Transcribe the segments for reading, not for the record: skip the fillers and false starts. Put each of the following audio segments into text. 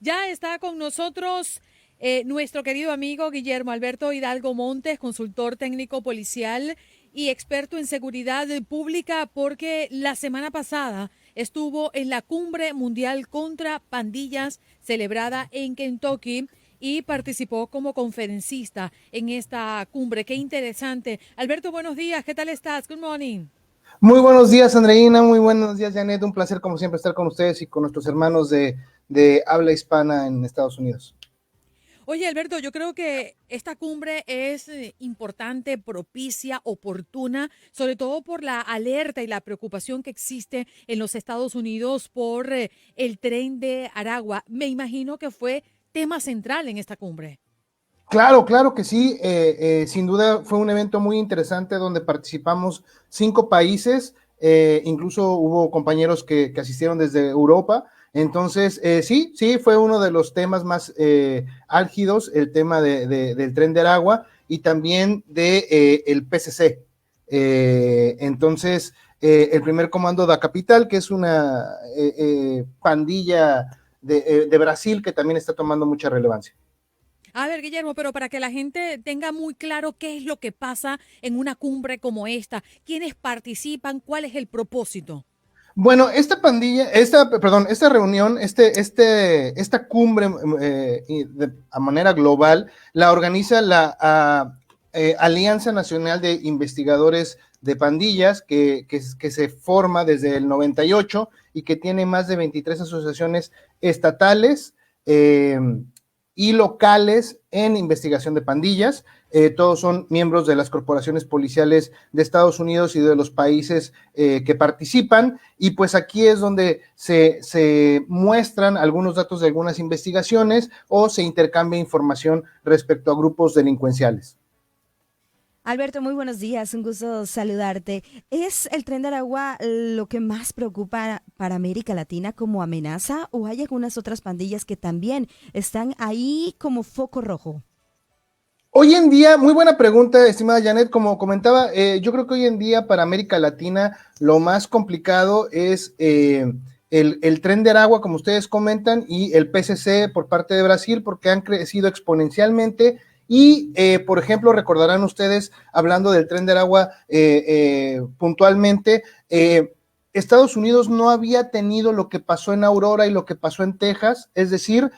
Ya está con nosotros nuestro querido amigo Guillermo Alberto Hidalgo Montes, consultor técnico policial y experto en seguridad pública, porque la semana pasada estuvo en la Cumbre Mundial contra Pandillas celebrada en Kentucky y participó como conferencista en esta cumbre. Qué interesante. Alberto, buenos días. ¿Qué tal estás? Good morning. Muy buenos días, Andreina. Muy buenos días, Janet. Un placer, como siempre, estar con ustedes y con nuestros hermanos de habla hispana en Estados Unidos. Oye, Alberto, yo creo que esta cumbre es importante, propicia, oportuna, sobre todo por la alerta y la preocupación que existe en los Estados Unidos por el tren de Aragua. Me imagino que fue tema central en esta cumbre. Claro, claro que sí. Sin duda fue un evento muy interesante donde participamos 5 países. Incluso hubo compañeros que asistieron desde Europa. Entonces, sí, sí, fue uno de los temas más álgidos, el tema del tren de Aragua y también el PCC. Entonces, el primer comando da Capital, que es una pandilla de Brasil que también está tomando mucha relevancia. A ver, Guillermo, pero para que la gente tenga muy claro qué es lo que pasa en una cumbre como esta, quiénes participan, cuál es el propósito. Bueno, esta reunión, esta cumbre a manera global, la organiza la Alianza Nacional de Investigadores de Pandillas, que se forma desde el 98 y que tiene más de 23 asociaciones estatales y locales en investigación de pandillas. Todos son miembros de las corporaciones policiales de Estados Unidos y de los países que participan, y pues aquí es donde se muestran algunos datos de algunas investigaciones o se intercambia información respecto a grupos delincuenciales. Alberto, muy buenos días, un gusto saludarte. ¿Es el tren de Aragua lo que más preocupa para América Latina como amenaza o hay algunas otras pandillas que también están ahí como foco rojo? Hoy en día, muy buena pregunta, estimada Janet, como comentaba, yo creo que hoy en día para América Latina lo más complicado es el tren de Aragua, como ustedes comentan, y el PCC por parte de Brasil, porque han crecido exponencialmente. Y, por ejemplo, recordarán ustedes, hablando del tren de Aragua puntualmente, Estados Unidos no había tenido lo que pasó en Aurora y lo que pasó en Texas, es decir,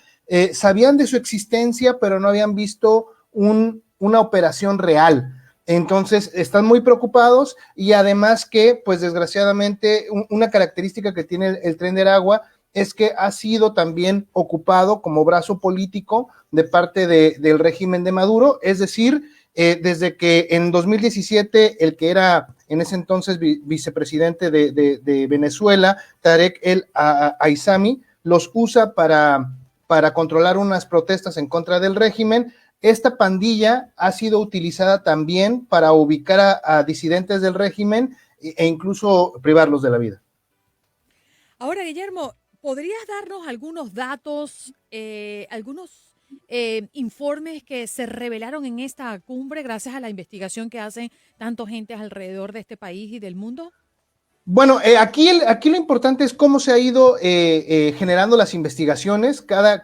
sabían de su existencia, pero no habían visto una operación real. Entonces están muy preocupados, y además que, pues desgraciadamente, una característica que tiene el tren de Aragua es que ha sido también ocupado como brazo político de parte del régimen de Maduro, es decir, desde que en 2017 el que era en ese entonces vicepresidente de Venezuela, Tarek El Aizami, los usa para controlar unas protestas en contra del régimen. Esta pandilla ha sido utilizada también para ubicar a disidentes del régimen e incluso privarlos de la vida. Ahora, Guillermo, ¿podrías darnos algunos datos, algunos informes que se revelaron en esta cumbre gracias a la investigación que hacen tanto gente alrededor de este país y del mundo? Bueno, aquí lo importante es cómo se ha ido generando las investigaciones. Cada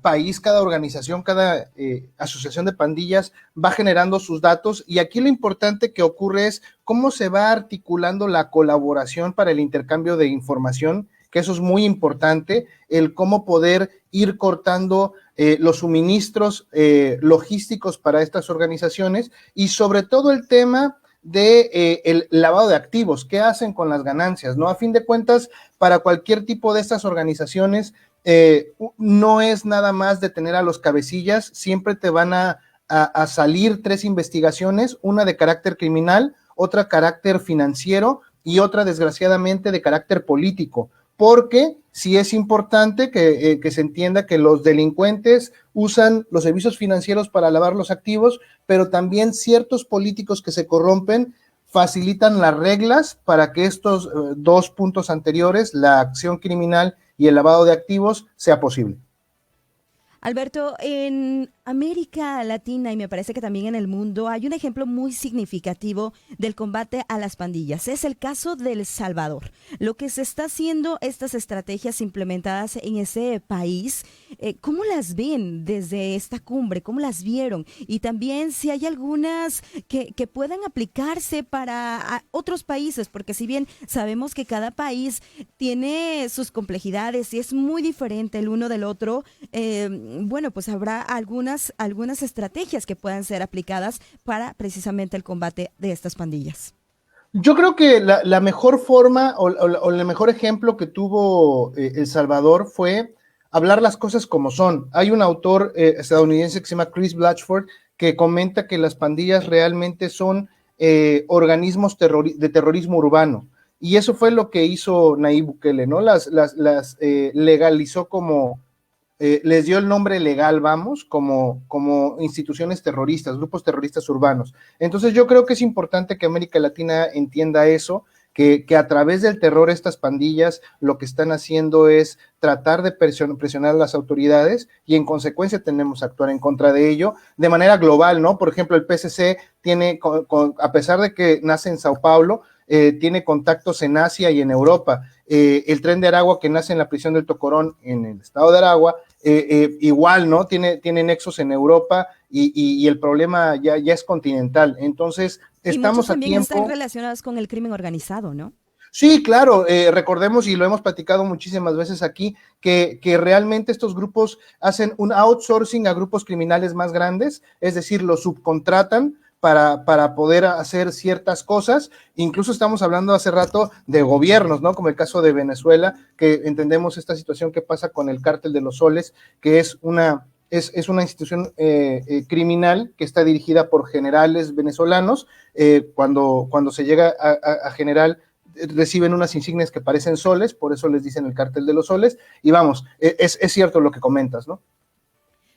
país, cada organización, cada asociación de pandillas va generando sus datos, y aquí lo importante que ocurre es cómo se va articulando la colaboración para el intercambio de información, que eso es muy importante, el cómo poder ir cortando los suministros logísticos para estas organizaciones, y sobre todo el tema el lavado de activos, qué hacen con las ganancias, ¿no? A fin de cuentas, para cualquier tipo de estas organizaciones, no es nada más detener a los cabecillas, siempre te van a salir 3 investigaciones, una de carácter criminal, otra carácter financiero y otra, desgraciadamente, de carácter político, porque sí es importante que se entienda que los delincuentes usan los servicios financieros para lavar los activos, pero también ciertos políticos que se corrompen facilitan las reglas para que estos 2 puntos anteriores, la acción criminal y el lavado de activos, sea posible. Alberto, en América Latina y me parece que también en el mundo hay un ejemplo muy significativo del combate a las pandillas. Es el caso de El Salvador. Lo que se está haciendo, estas estrategias implementadas en ese país, ¿cómo las ven desde esta cumbre? ¿Cómo las vieron? Y también si hay algunas que puedan aplicarse para otros países, porque si bien sabemos que cada país tiene sus complejidades y es muy diferente el uno del otro, bueno, pues habrá algunas estrategias que puedan ser aplicadas para precisamente el combate de estas pandillas. Yo creo que la mejor forma o el mejor ejemplo que tuvo El Salvador fue hablar las cosas como son. Hay un autor estadounidense que se llama Chris Blatchford que comenta que las pandillas realmente son organismos de terrorismo urbano. Y eso fue lo que hizo Nayib Bukele, ¿no? Las legalizó como les dio el nombre legal, vamos, como instituciones terroristas, grupos terroristas urbanos. Entonces yo creo que es importante que América Latina entienda eso, que a través del terror estas pandillas lo que están haciendo es tratar de presionar a las autoridades y en consecuencia tenemos que actuar en contra de ello de manera global, ¿no? Por ejemplo, el PSC tiene, a pesar de que nace en Sao Paulo, tiene contactos en Asia y en Europa. El Tren de Aragua que nace en la prisión del Tocorón en el estado de Aragua, igual, ¿no? Tiene nexos en Europa y el problema ya es continental. Entonces, estamos a tiempo. Y muchos también están relacionados con el crimen organizado, ¿no? Sí, claro, recordemos y lo hemos platicado muchísimas veces aquí, que realmente estos grupos hacen un outsourcing a grupos criminales más grandes, es decir, los subcontratan para poder hacer ciertas cosas. Incluso estamos hablando hace rato de gobiernos, ¿no? Como el caso de Venezuela, que entendemos esta situación que pasa con el cártel de los soles, que es una institución criminal que está dirigida por generales venezolanos. Cuando se llega a general, reciben unas insignias que parecen soles, por eso les dicen el cártel de los soles, y vamos, es cierto lo que comentas, ¿no?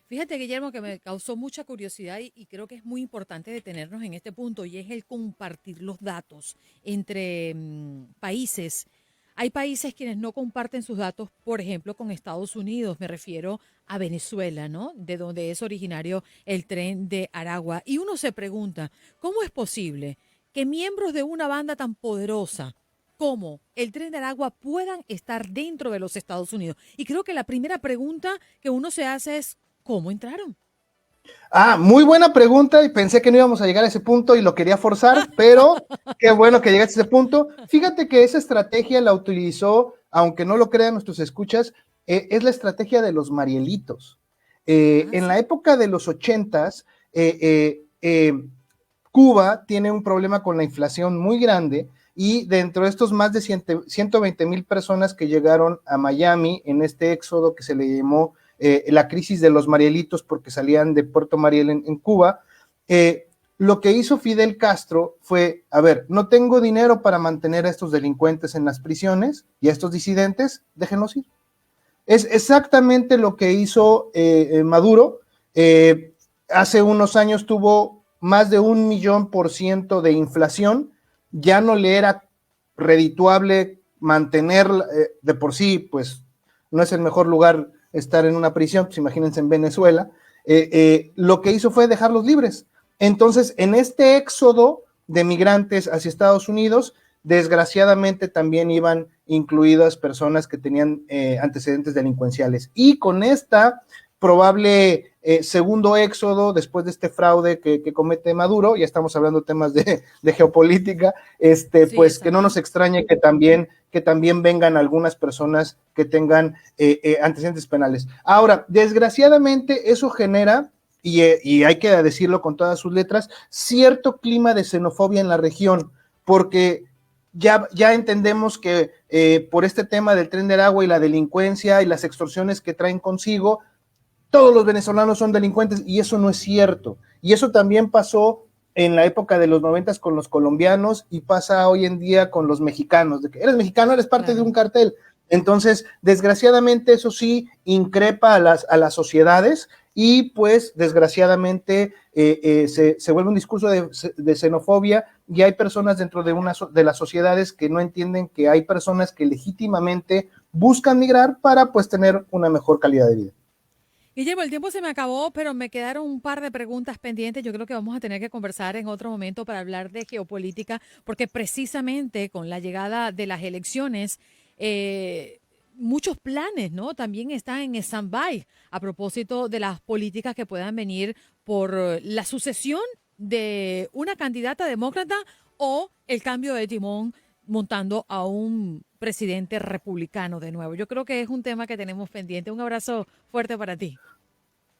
Fíjate, Guillermo, que me causó mucha curiosidad y creo que es muy importante detenernos en este punto y es el compartir los datos entre países. Hay países quienes no comparten sus datos, por ejemplo, con Estados Unidos. Me refiero a Venezuela, ¿no? De donde es originario el Tren de Aragua. Y uno se pregunta, ¿cómo es posible que miembros de una banda tan poderosa como el Tren de Aragua puedan estar dentro de los Estados Unidos? Y creo que la primera pregunta que uno se hace es, ¿cómo entraron? Muy buena pregunta y pensé que no íbamos a llegar a ese punto y lo quería forzar, pero qué bueno que llegaste a ese punto. Fíjate que esa estrategia la utilizó, aunque no lo crean nuestros escuchas, es la estrategia de los Marielitos. En la época de los 80s, Cuba tiene un problema con la inflación muy grande y dentro de estos más de 120,000 personas que llegaron a Miami en este éxodo que se le llamó la crisis de los Marielitos porque salían de Puerto Mariel en Cuba, lo que hizo Fidel Castro fue, a ver, no tengo dinero para mantener a estos delincuentes en las prisiones y a estos disidentes, déjenlos ir. Es exactamente lo que hizo Maduro. Hace unos años tuvo más de 1,000,000% de inflación, ya no le era redituable mantener de por sí, pues no es el mejor lugar estar en una prisión, pues imagínense en Venezuela, lo que hizo fue dejarlos libres. Entonces, en este éxodo de migrantes hacia Estados Unidos, desgraciadamente también iban incluidas personas que tenían antecedentes delincuenciales. Y con esta probable segundo éxodo, después de este fraude que comete Maduro, ya estamos hablando de temas de geopolítica, sí, pues que no nos extrañe que también vengan algunas personas que tengan antecedentes penales. Ahora, desgraciadamente eso genera, y hay que decirlo con todas sus letras, cierto clima de xenofobia en la región, porque ya entendemos que por este tema del Tren de Aragua y la delincuencia y las extorsiones que traen consigo, todos los venezolanos son delincuentes y eso no es cierto. Y eso también pasó en la época de los 90 con los colombianos y pasa hoy en día con los mexicanos, de que eres mexicano, eres parte de un cartel. Entonces, desgraciadamente, eso sí increpa a las sociedades y pues desgraciadamente se vuelve un discurso de xenofobia y hay personas dentro de las sociedades que no entienden que hay personas que legítimamente buscan migrar para pues tener una mejor calidad de vida. Guillermo, el tiempo se me acabó, pero me quedaron un par de preguntas pendientes. Yo creo que vamos a tener que conversar en otro momento para hablar de geopolítica, porque precisamente con la llegada de las elecciones, muchos planes, ¿no? También están en stand-by a propósito de las políticas que puedan venir por la sucesión de una candidata demócrata o el cambio de timón montando a un presidente republicano de nuevo. Yo creo que es un tema que tenemos pendiente. Un abrazo fuerte para ti.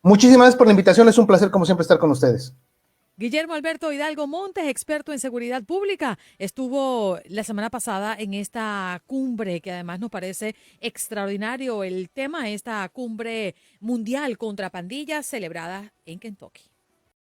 Muchísimas gracias por la invitación, es un placer como siempre estar con ustedes. Guillermo Alberto Hidalgo Montes, experto en seguridad pública, estuvo la semana pasada en esta cumbre que además nos parece extraordinario el tema, esta cumbre mundial contra pandillas celebrada en Kentucky.